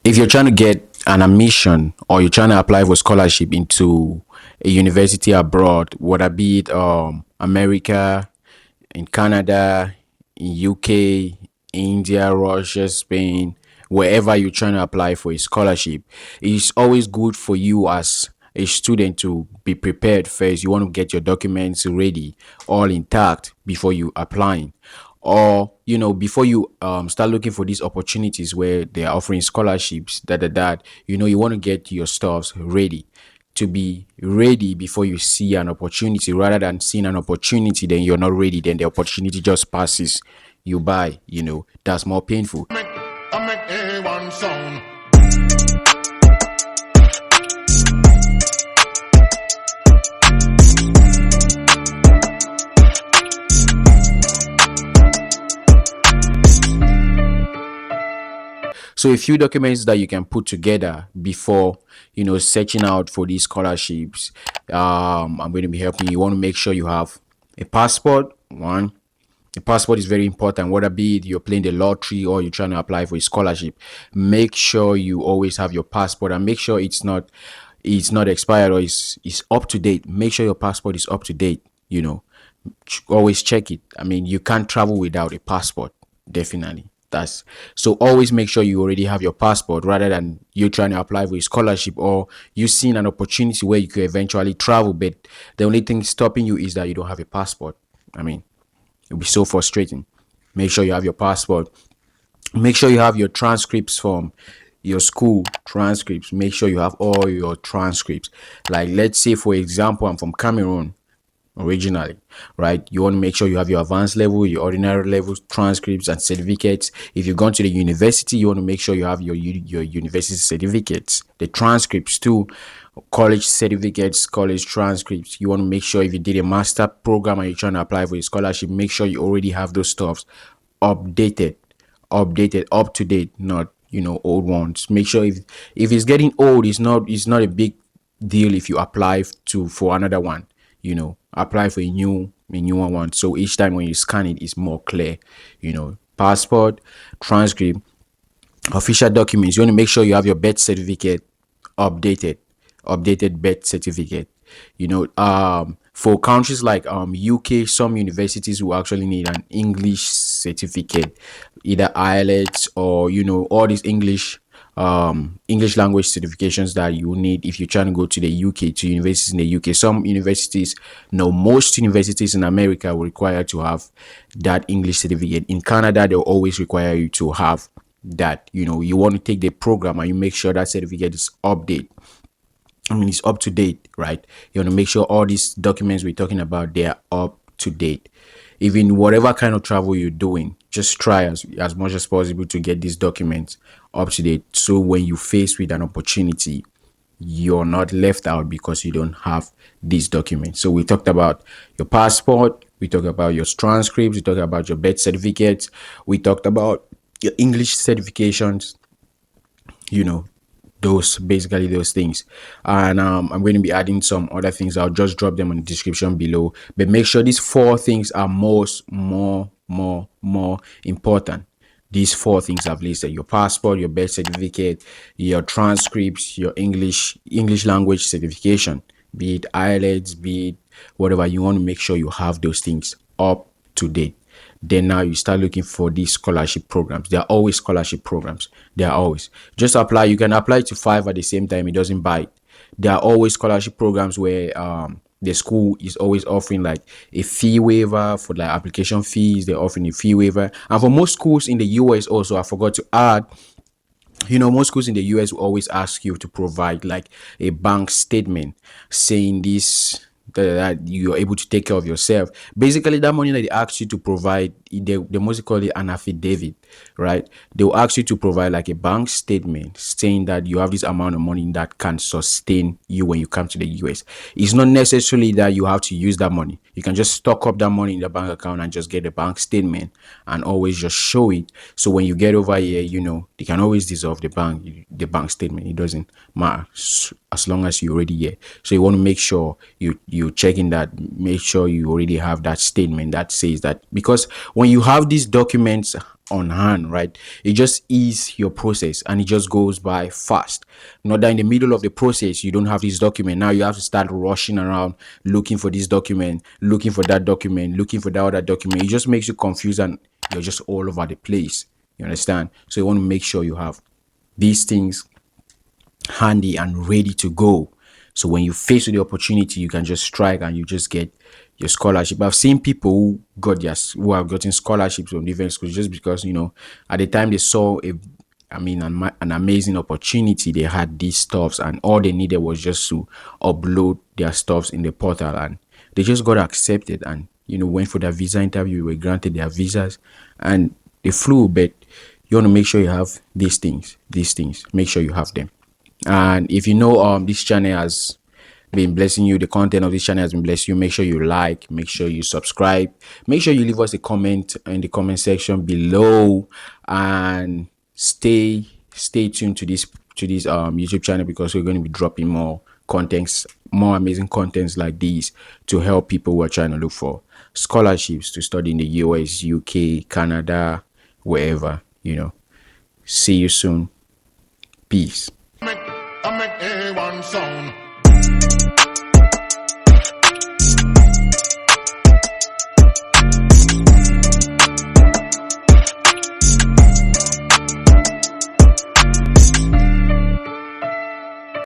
If you're trying to get an admission or you're trying to apply for scholarship into a university abroad, whether be it America, in Canada, in UK, India, Russia, Spain, wherever you're trying to apply for a scholarship, it's always good for you as a student to be prepared first. You want to get your documents ready, all intact before you applying. Or before you start looking for these opportunities where they are offering scholarships, that you want to get your stuffs ready, to be ready before you see an opportunity, rather than seeing an opportunity then you're not ready, then the opportunity just passes you by. That's more painful. I make A1 sound. So a few documents that you can put together before searching out for these scholarships. I'm going to be helping you. You want to make sure you have a passport. One, the passport is very important, whether be it you're playing the lottery or you're trying to apply for a scholarship. Make sure you always have your passport, and make sure it's not expired, or it's up to date. Make sure your passport is up to date. Always check it. I mean, you can't travel without a passport. Definitely. That's so always make sure you already have your passport, rather than you trying to apply for a scholarship or you seeing an opportunity where you could eventually travel, but the only thing stopping you is that you don't have a passport. I mean, it'll be so frustrating. Make sure you have your passport. Make sure you have your transcripts from your school transcripts. Make sure you have all your transcripts. Like, let's say, for example, I'm from Cameroon originally, right? You want to make sure you have your advanced level, your ordinary level transcripts and certificates. If you've gone to the university, you want to make sure you have your university certificates, the transcripts too, college certificates, college transcripts. You want to make sure if you did a master program and you're trying to apply for a scholarship, make sure you already have those stuffs updated, up to date, not old ones. Make sure if it's getting old, it's not a big deal if you apply for another one. Apply for a newer one, so each time when you scan it's more clear. Passport, transcript, official documents. You want to make sure you have your birth certificate updated birth certificate. For countries like UK, some universities will actually need an English certificate, either IELTS or all these English language certifications that you need if you're trying to go to the UK, to universities in the UK. Some universities, no, most universities in America will require to have that English certificate. In Canada, they'll always require you to have that. You want to take the program and you make sure that certificate is it's up to date, right? You want to make sure all these documents we're talking about, they are up to date. Even whatever kind of travel you're doing, just try as much as possible to get these documents up to date, so when you face with an opportunity, you're not left out because you don't have these documents. So we talked about your passport, we talked about your transcripts, we talked about your birth certificates, we talked about your English certifications, those things. And I'm going to be adding some other things. I'll just drop them in the description below, but make sure these four things are more important. These four things I've listed: your passport, your birth certificate, your transcripts, your English language certification, be it IELTS, be it whatever. You want to make sure you have those things up to date. Then now you start looking for these scholarship programs. There are always scholarship programs. They are always. Just apply. You can apply to 5 at the same time. It doesn't bite. There are always scholarship programs where the school is always offering like a fee waiver for like application fees. They're offering a fee waiver. And for most schools in the US also, I forgot to add, most schools in the US will always ask you to provide like a bank statement saying this, that you're able to take care of yourself. Basically, that money that they ask you to provide, they mostly call it an affidavit, right? They'll ask you to provide like a bank statement saying that you have this amount of money that can sustain you when you come to the US. It's not necessarily that you have to use that money. You can just stock up that money in the bank account and just get a bank statement and always just show it. So when you get over here, they can always dissolve the bank statement. It doesn't matter as long as you're already here. So you want to make sure you're checking that. Make sure you already have that statement that says that, because when you have these documents on hand, right? It just ease your process and it just goes by fast. Not that in the middle of the process you don't have this document. Now you have to start rushing around looking for this document, looking for that document, looking for that other document. It just makes you confused and you're just all over the place. You understand? So you want to make sure you have these things handy and ready to go. So when you face with the opportunity, you can just strike and you just get your scholarship. I've seen people who have gotten scholarships from different schools just because at the time they saw an amazing opportunity. They had these stuffs and all they needed was just to upload their stuffs in the portal and they just got accepted and went for their visa interview, were granted their visas and they flew. But you want to make sure you have these things, make sure you have them. And if this channel has been blessing you, the content of this channel has been blessing you, make sure you like, make sure you subscribe, make sure you leave us a comment in the comment section below, and stay tuned to this YouTube channel because we're going to be dropping more contents, more amazing contents like these to help people who are trying to look for scholarships to study in the US, UK, Canada, wherever. See you soon. Peace. I make A1 sound.